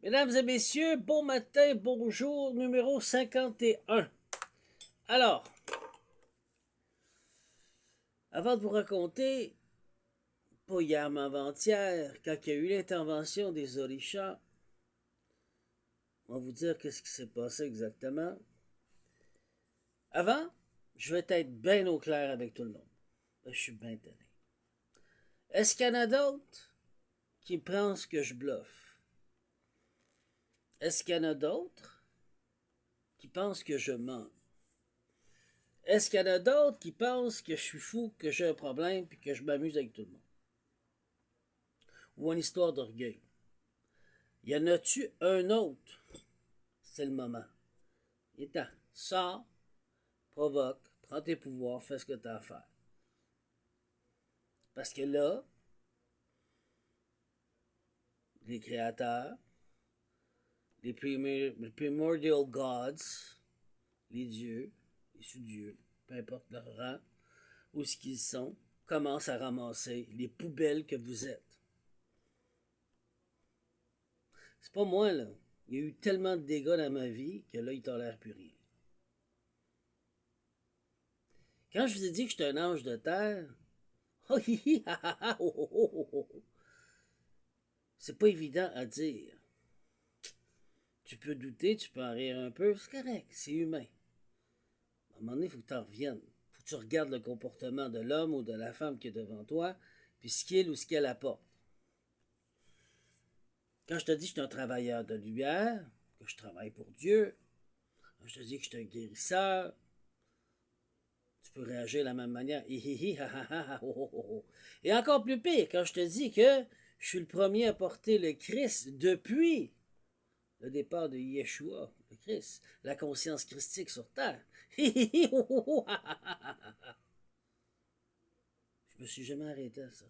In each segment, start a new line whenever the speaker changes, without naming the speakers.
Mesdames et messieurs, bon matin, bonjour, numéro 51. Alors, avant de vous raconter, pas hier mais avant-hier, quand il y a eu l'intervention des Orishas, on va vous dire qu'est-ce qui s'est passé exactement. Avant, je vais être bien au clair avec tout le monde. Je suis bien tanné. Est-ce qu'il y en a d'autres qui pensent que je bluffe? Est-ce qu'il y en a d'autres qui pensent que je mens? Est-ce qu'il y en a d'autres qui pensent que je suis fou, que j'ai un problème, puis que je m'amuse avec tout le monde? Ou une histoire d'orgueil? Y en a-tu un autre? C'est le moment. Il est temps. Sors, provoque, prends tes pouvoirs, fais ce que tu as à faire. Parce que là, les créateurs, les primordial gods, les dieux, les sous-dieux, peu importe leur rang, où ce qu'ils sont, commencent à ramasser les poubelles que vous êtes. C'est pas moi, là. Il y a eu tellement de dégâts dans ma vie que là, ils tolèrent plus rien. Quand je vous ai dit que j'étais un ange de terre, oh, hi, hi, ha, ha, ha, oh, oh, oh, oh, oh. C'est pas évident à dire. Tu peux douter, tu peux en rire un peu, c'est correct, c'est humain. À un moment donné, il faut que tu en reviennes. Il faut que tu regardes le comportement de l'homme ou de la femme qui est devant toi, puis ce qu'il ou ce qu'elle apporte. Quand je te dis que je suis un travailleur de lumière, que je travaille pour Dieu, quand je te dis que je suis un guérisseur, tu peux réagir de la même manière. Et encore plus pire, quand je te dis que je suis le premier à porter le Christ depuis le départ de Yeshua, le Christ, la conscience christique sur terre. Je me suis jamais arrêté à ça.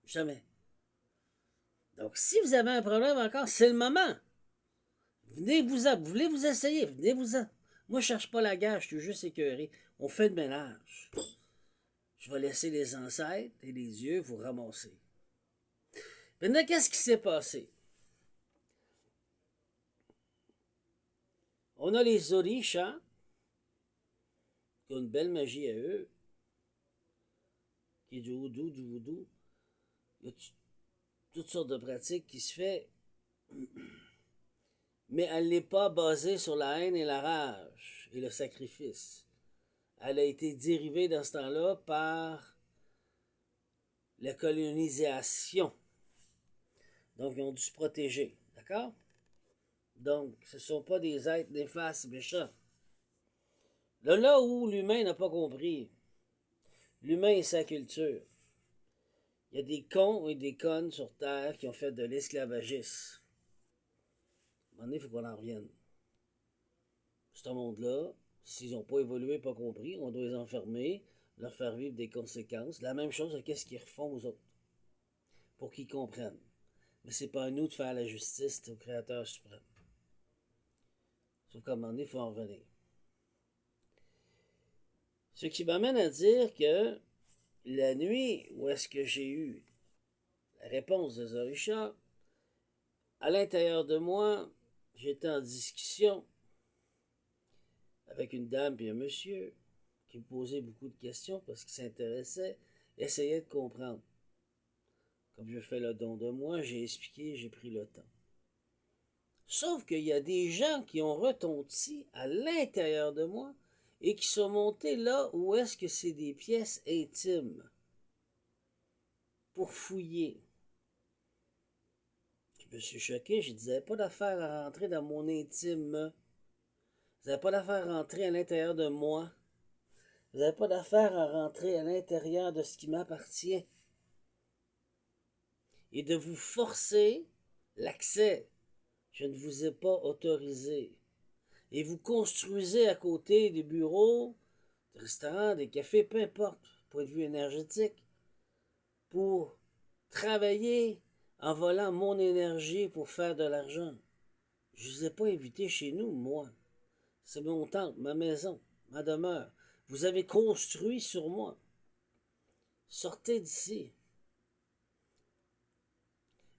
Jamais. Donc, si vous avez un problème encore, c'est le moment. Venez-vous-en. Vous voulez vous essayer, venez-vous-en. Moi, je cherche pas la guerre, je suis juste écœuré. On fait le ménage. Je vais laisser les ancêtres et les dieux vous ramasser. Maintenant, qu'est-ce qui s'est passé? On a les Orishas, qui ont une belle magie à eux, qui est du houdou, du voodoo. Il y a toutes sortes de pratiques qui se fait, mais elle n'est pas basée sur la haine et la rage et le sacrifice. Elle a été dérivée dans ce temps-là par la colonisation. Donc, ils ont dû se protéger. D'accord? Donc, ce ne sont pas des êtres néfastes, méchants. Là où l'humain n'a pas compris, l'humain et sa culture. Il y a des cons et des connes sur Terre qui ont fait de l'esclavagisme. À un moment donné, il faut qu'on en revienne. Ce monde-là, s'ils n'ont pas évolué, pas compris, on doit les enfermer, leur faire vivre des conséquences. La même chose, qu'est-ce qu'ils refont aux autres, pour qu'ils comprennent. Mais c'est pas à nous de faire la justice, c'est au Créateur suprême. Sauf qu'à un moment donné, il faut en revenir. Ce qui m'amène à dire que la nuit où est-ce que j'ai eu la réponse de Zorisha, à l'intérieur de moi, j'étais en discussion avec une dame et un monsieur qui me posaient beaucoup de questions parce qu'ils s'intéressaient, essayaient de comprendre. Comme je fais le don de moi, j'ai expliqué, j'ai pris le temps. Sauf qu'il y a des gens qui ont retenti à l'intérieur de moi et qui sont montés là où est-ce que c'est des pièces intimes pour fouiller. Je me suis choqué, je disais pas d'affaire à rentrer dans mon intime. Vous n'avez pas d'affaire à rentrer à l'intérieur de moi. Vous n'avez pas d'affaire à rentrer à l'intérieur de ce qui m'appartient. Et de vous forcer l'accès. Je ne vous ai pas autorisé. Et vous construisez à côté des bureaux, des restaurants, des cafés, peu importe, point de vue énergétique, pour travailler en volant mon énergie pour faire de l'argent. Je ne vous ai pas invité chez nous, moi. C'est mon temple, ma maison, ma demeure. Vous avez construit sur moi. Sortez d'ici.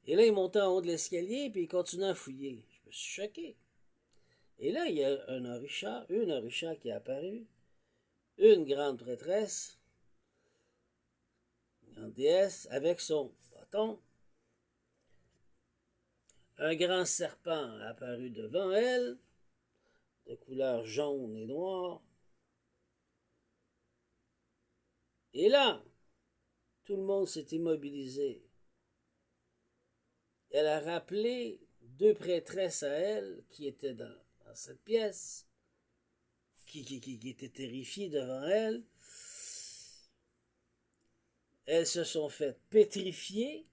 Et là, il montait en haut de l'escalier, puis il continuait à fouiller. Je me suis choqué. Et là, il y a une Orisha qui est apparue, une grande prêtresse, une grande déesse, avec son bâton. Un grand serpent apparut devant elle, de couleur jaune et noire. Et là, tout le monde s'est immobilisé. Elle a rappelé deux prêtresses à elle qui étaient dans cette pièce, qui étaient terrifiées devant elle. Elles se sont faites pétrifier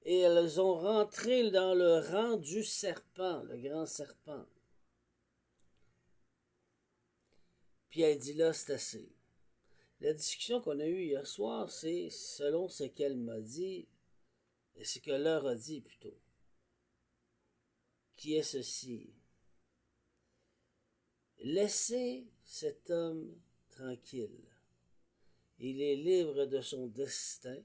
et elles ont rentré dans le rang du serpent, le grand serpent. Puis elle dit là, c'est assez. La discussion qu'on a eue hier soir, c'est selon ce qu'elle m'a dit, et ce que leur a dit plutôt, qui est ceci. Laissez cet homme tranquille. Il est libre de son destin.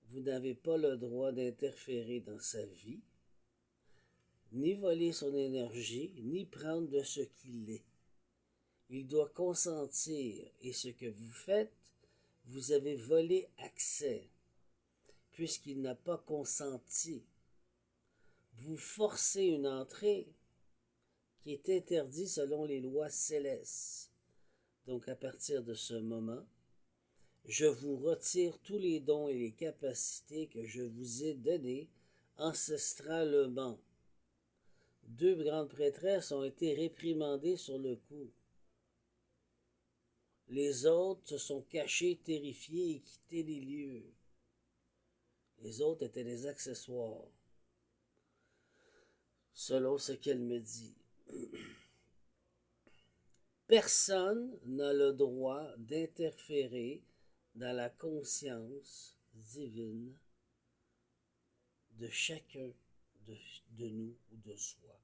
Vous n'avez pas le droit d'interférer dans sa vie, ni voler son énergie, ni prendre de ce qu'il est. Il doit consentir, et ce que vous faites, vous avez volé accès, puisqu'il n'a pas consenti. Vous forcez une entrée qui est interdite selon les lois célestes. Donc à partir de ce moment, je vous retire tous les dons et les capacités que je vous ai donnés ancestralement. Deux grandes prêtresses ont été réprimandées sur le coup. Les autres se sont cachés, terrifiés et quitté les lieux. Les autres étaient des accessoires, selon ce qu'elle me dit. Personne n'a le droit d'interférer dans la conscience divine de chacun de nous ou de soi.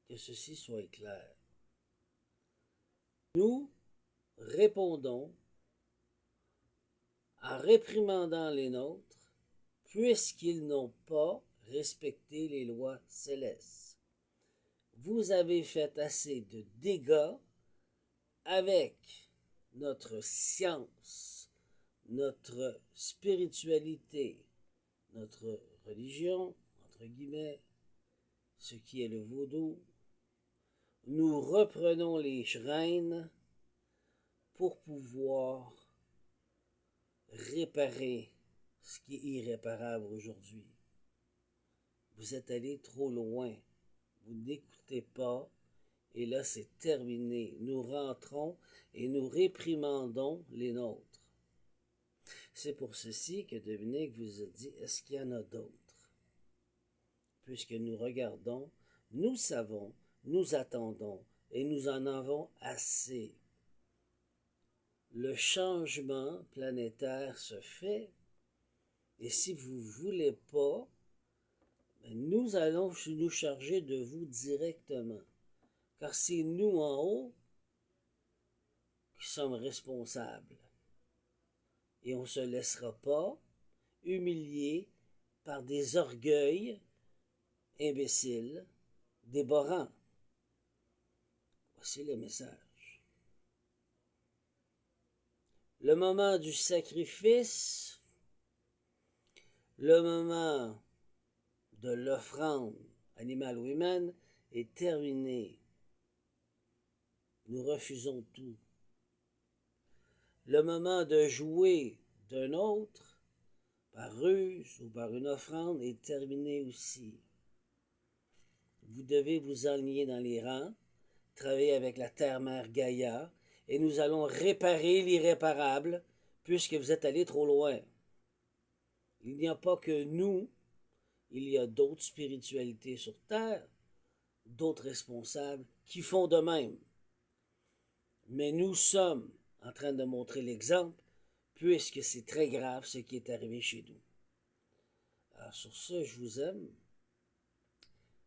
Que ceci soit clair. Nous répondons en réprimandant les nôtres, puisqu'ils n'ont pas respecté les lois célestes. Vous avez fait assez de dégâts avec notre science, notre spiritualité, notre religion, entre guillemets, ce qui est le vaudou. Nous reprenons les rênes pour pouvoir réparer ce qui est irréparable aujourd'hui. Vous êtes allé trop loin. Vous n'écoutez pas. Et là, c'est terminé. Nous rentrons et nous réprimandons les nôtres. C'est pour ceci que Dominique vous a dit, est-ce qu'il y en a d'autres? Puisque nous regardons, nous savons, nous attendons et nous en avons assez. Le changement planétaire se fait et si vous ne voulez pas, nous allons nous charger de vous directement. Car c'est nous en haut qui sommes responsables. Et on ne se laissera pas humilier par des orgueils imbéciles, déborants. Voici le message. Le moment du sacrifice, le moment de l'offrande animale ou humaine est terminé. Nous refusons tout. Le moment de jouer d'un autre, par ruse ou par une offrande, est terminé aussi. Vous devez vous aligner dans les rangs, travailler avec la terre-mère Gaïa, et nous allons réparer l'irréparable, puisque vous êtes allés trop loin. Il n'y a pas que nous, il y a d'autres spiritualités sur Terre, d'autres responsables qui font de même. Mais nous sommes en train de montrer l'exemple, puisque c'est très grave ce qui est arrivé chez nous. Alors sur ce, je vous aime.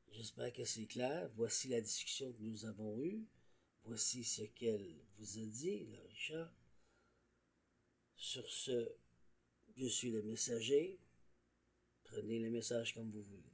J'espère que c'est clair. Voici la discussion que nous avons eue. Voici ce qu'elle vous a dit, le Richard. Sur ce, je suis le messager. Prenez le message comme vous voulez.